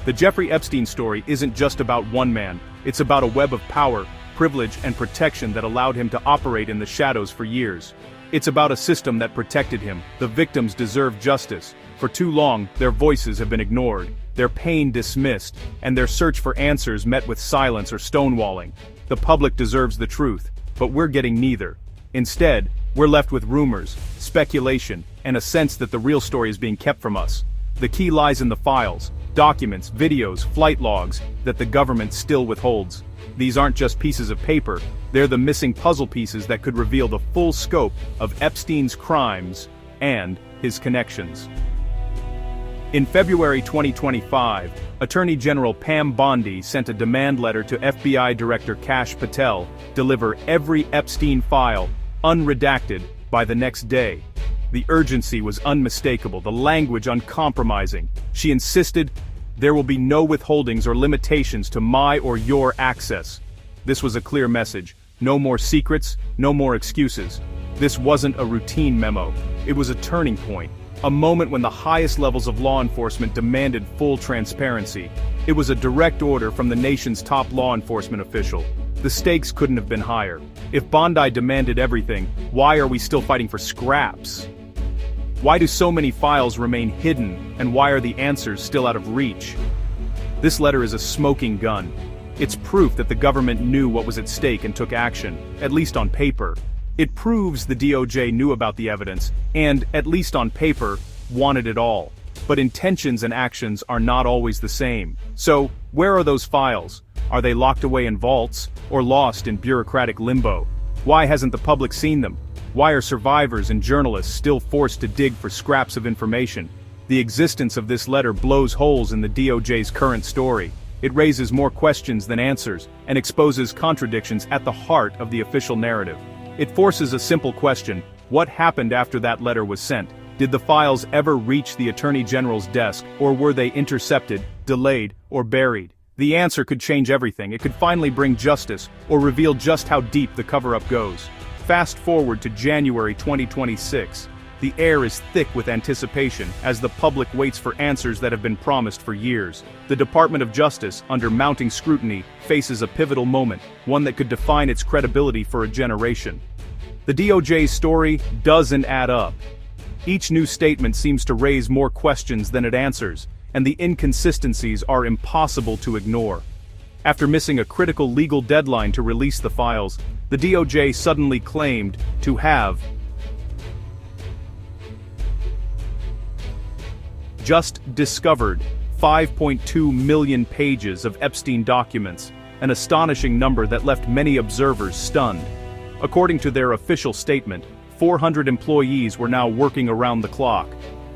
The Jeffrey Epstein story isn't just about one man, it's about a web of power, privilege, and protection that allowed him to operate in the shadows for years. It's about a system that protected him. The victims deserve justice. For too long, their voices have been ignored, their pain dismissed, and their search for answers met with silence or stonewalling. The public deserves the truth, but we're getting neither. Instead, we're left with rumors, speculation, and a sense that the real story is being kept from us. The key lies in the files, documents, videos, flight logs that the government still withholds. These aren't just pieces of paper, they're the missing puzzle pieces that could reveal the full scope of Epstein's crimes and his connections. In February 2025, Attorney General Pam Bondi sent a demand letter to FBI Director Kash Patel, deliver every Epstein file, unredacted, by the next day. The urgency was unmistakable, the language uncompromising. She insisted, "There will be no withholdings or limitations to my or your access." This was a clear message. No more secrets, no more excuses. This wasn't a routine memo. It was a turning point. A moment when the highest levels of law enforcement demanded full transparency. It was a direct order from the nation's top law enforcement official. The stakes couldn't have been higher. If Bondi demanded everything, why are we still fighting for scraps? Why do so many files remain hidden, and why are the answers still out of reach? This letter is a smoking gun. It's proof that the government knew what was at stake and took action, at least on paper. It proves the DOJ knew about the evidence, and, at least on paper, wanted it all. But intentions and actions are not always the same. So, where are those files? Are they locked away in vaults, or lost in bureaucratic limbo? Why hasn't the public seen them? Why are survivors and journalists still forced to dig for scraps of information? The existence of this letter blows holes in the DOJ's current story. It raises more questions than answers, and exposes contradictions at the heart of the official narrative. It forces a simple question: what happened after that letter was sent? Did the files ever reach the Attorney General's desk, or were they intercepted, delayed, or buried? The answer could change everything. It could finally bring justice, or reveal just how deep the cover-up goes. Fast forward to January 2026. The air is thick with anticipation as the public waits for answers that have been promised for years. The Department of Justice, under mounting scrutiny, faces a pivotal moment, one that could define its credibility for a generation. The DOJ's story doesn't add up. Each new statement seems to raise more questions than it answers, and the inconsistencies are impossible to ignore. After missing a critical legal deadline to release the files, the DOJ suddenly claimed to have just discovered 5.2 million pages of Epstein documents, an astonishing number that left many observers stunned. According to their official statement, 400 employees were now working around the clock,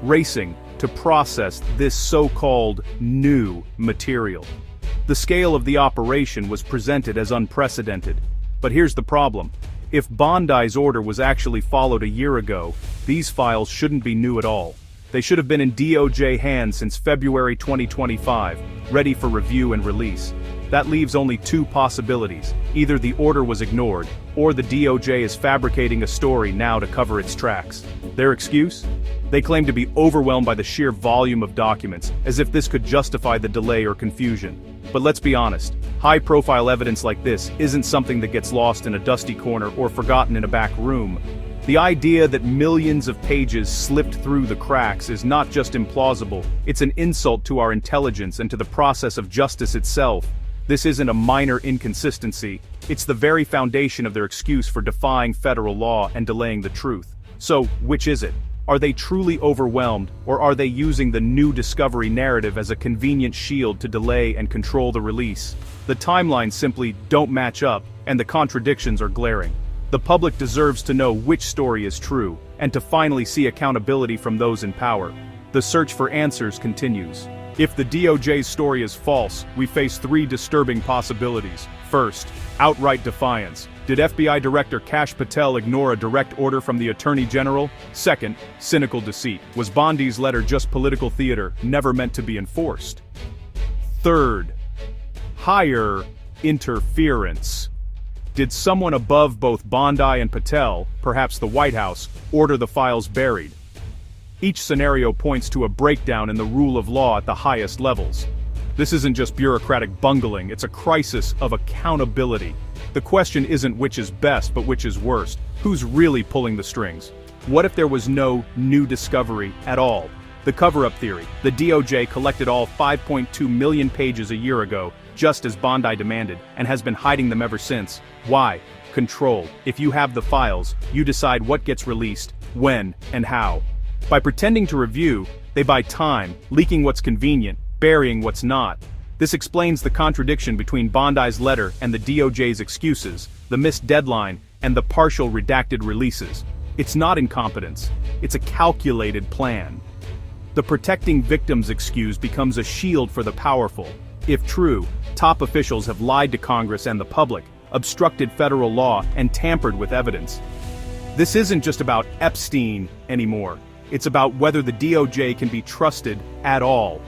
racing to process this so-called new material. The scale of the operation was presented as unprecedented. But here's the problem. If Bondi's order was actually followed a year ago, these files shouldn't be new at all. They should have been in DOJ hands since February 2025, ready for review and release. That leaves only two possibilities. Either the order was ignored, or the DOJ is fabricating a story now to cover its tracks. Their excuse? They claim to be overwhelmed by the sheer volume of documents, as if this could justify the delay or confusion. But let's be honest, high-profile evidence like this isn't something that gets lost in a dusty corner or forgotten in a back room. The idea that millions of pages slipped through the cracks is not just implausible, it's an insult to our intelligence and to the process of justice itself. This isn't a minor inconsistency, it's the very foundation of their excuse for defying federal law and delaying the truth. So, which is it? Are they truly overwhelmed, or are they using the new discovery narrative as a convenient shield to delay and control the release? The timelines simply don't match up, and the contradictions are glaring. The public deserves to know which story is true, and to finally see accountability from those in power. The search for answers continues. If the DOJ's story is false, we face three disturbing possibilities. First, outright defiance. Did FBI Director Kash Patel ignore a direct order from the Attorney General? Second, cynical deceit. Was Bondi's letter just political theater, never meant to be enforced? Third, higher interference. Did someone above both Bondi and Patel, perhaps the White House, order the files buried? Each scenario points to a breakdown in the rule of law at the highest levels. This isn't just bureaucratic bungling, it's a crisis of accountability. The question isn't which is best, but which is worst. Who's really pulling the strings? What if there was no new discovery at all? The cover-up theory. The DOJ collected all 5.2 million pages a year ago, just as Bondi demanded, and has been hiding them ever since. Why? Control. If you have the files, you decide what gets released, when, and how. By pretending to review, they buy time, leaking what's convenient, burying what's not. This explains the contradiction between Bondi's letter and the DOJ's excuses, the missed deadline, and the partial redacted releases. It's not incompetence, it's a calculated plan. The protecting victims excuse becomes a shield for the powerful. If true, top officials have lied to Congress and the public, obstructed federal law, and tampered with evidence. This isn't just about Epstein anymore. It's about whether the DOJ can be trusted at all.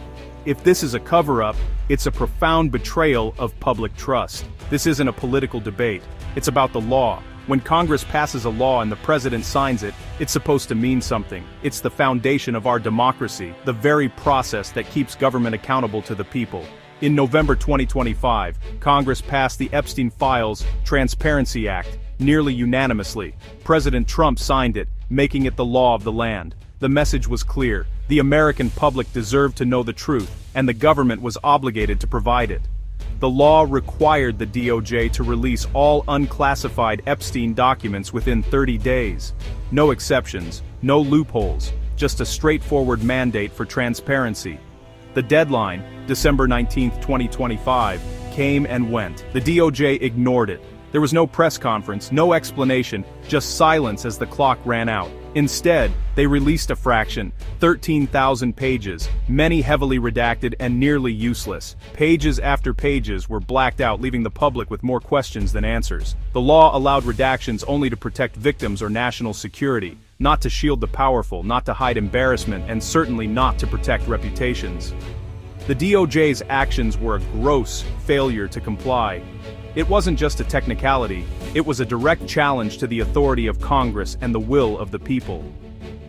If this is a cover-up, it's a profound betrayal of public trust. This isn't a political debate. It's about the law. When Congress passes a law and the president signs it, it's supposed to mean something. It's the foundation of our democracy, the very process that keeps government accountable to the people. In November 2025, Congress passed the Epstein Files Transparency Act, nearly unanimously. President Trump signed it, making it the law of the land. The message was clear. The American public deserved to know the truth, and the government was obligated to provide it. The law required the DOJ to release all unclassified Epstein documents within 30 days. No exceptions, no loopholes, just a straightforward mandate for transparency. The deadline, December 19, 2025, came and went. The DOJ ignored it. There was no press conference, no explanation, just silence as the clock ran out. Instead, they released a fraction, 13,000 pages, many heavily redacted and nearly useless. Pages after pages were blacked out, leaving the public with more questions than answers. The law allowed redactions only to protect victims or national security, not to shield the powerful, not to hide embarrassment, and certainly not to protect reputations. The DOJ's actions were a gross failure to comply. It wasn't just a technicality, it was a direct challenge to the authority of Congress and the will of the people.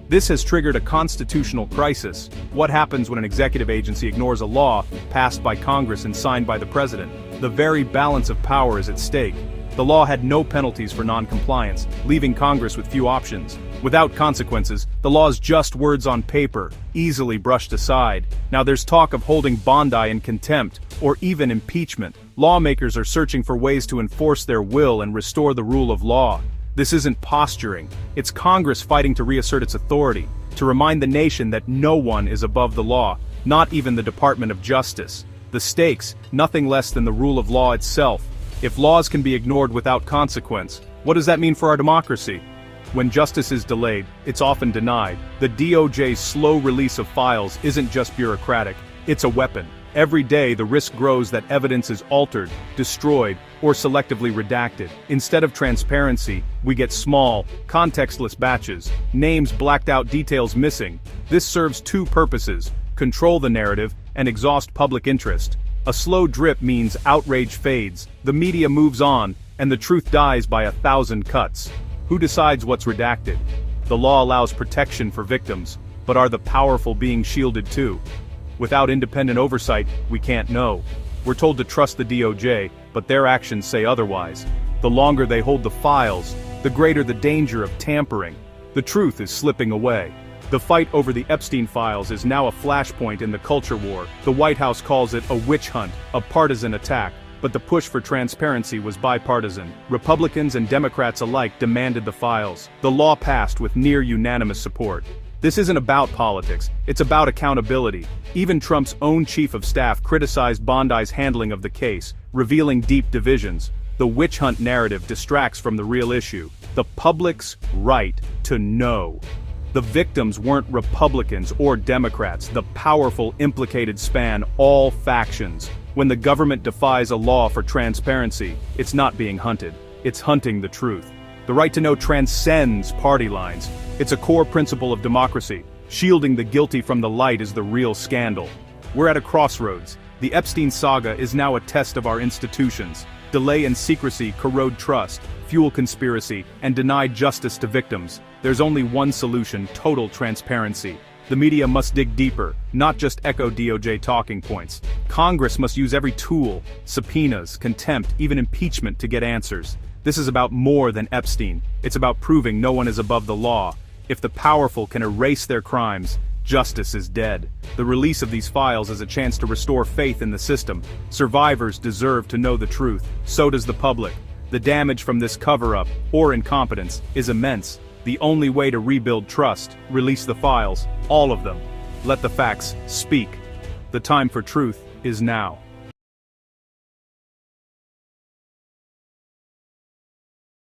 This has triggered a constitutional crisis. What happens when an executive agency ignores a law passed by Congress and signed by the president? The very balance of power is at stake. The law had no penalties for non-compliance, leaving Congress with few options. Without consequences, the law's just words on paper, easily brushed aside. Now there's talk of holding Bondi in contempt, or even impeachment. Lawmakers are searching for ways to enforce their will and restore the rule of law. This isn't posturing. It's Congress fighting to reassert its authority, to remind the nation that no one is above the law, not even the Department of Justice. The stakes, nothing less than the rule of law itself. If laws can be ignored without consequence, what does that mean for our democracy? When justice is delayed, it's often denied. The DOJ's slow release of files isn't just bureaucratic, it's a weapon. Every day the risk grows that evidence is altered, destroyed, or selectively redacted. Instead of transparency, we get small, contextless batches, names blacked out, details missing. This serves two purposes: control the narrative and exhaust public interest. A slow drip means outrage fades, the media moves on, and the truth dies by 1,000 cuts. Who decides what's redacted? The law allows protection for victims, but are the powerful being shielded too? Without independent oversight, we can't know. We're told to trust the DOJ, but their actions say otherwise. The longer they hold the files, the greater the danger of tampering. The truth is slipping away. The fight over the Epstein Files is now a flashpoint in the culture war. The White House calls it a witch hunt, a partisan attack. But the push for transparency was bipartisan. Republicans and Democrats alike demanded the files. The law passed with near unanimous support. This isn't about politics, it's about accountability. Even Trump's own chief of staff criticized Bondi's handling of the case, revealing deep divisions. The witch hunt narrative distracts from the real issue: the public's right to know. The victims weren't Republicans or Democrats. The powerful implicated span all factions. When the government defies a law for transparency, it's not being hunted, it's hunting the truth. The right to know transcends party lines. It's a core principle of democracy. Shielding the guilty from the light is the real scandal. We're at a crossroads. The Epstein saga is now a test of our institutions. Delay and secrecy corrode trust, fuel conspiracy, and deny justice to victims. There's only one solution: total transparency. The media must dig deeper, not just echo DOJ talking points. Congress must use every tool, subpoenas, contempt, even impeachment to get answers. This is about more than Epstein. It's about proving no one is above the law. If the powerful can erase their crimes, justice is dead. The release of these files is a chance to restore faith in the system. Survivors deserve to know the truth. So does the public. The damage from this cover-up, or incompetence, is immense. The only way to rebuild trust, release the files, all of them. Let the facts speak. The time for truth is now.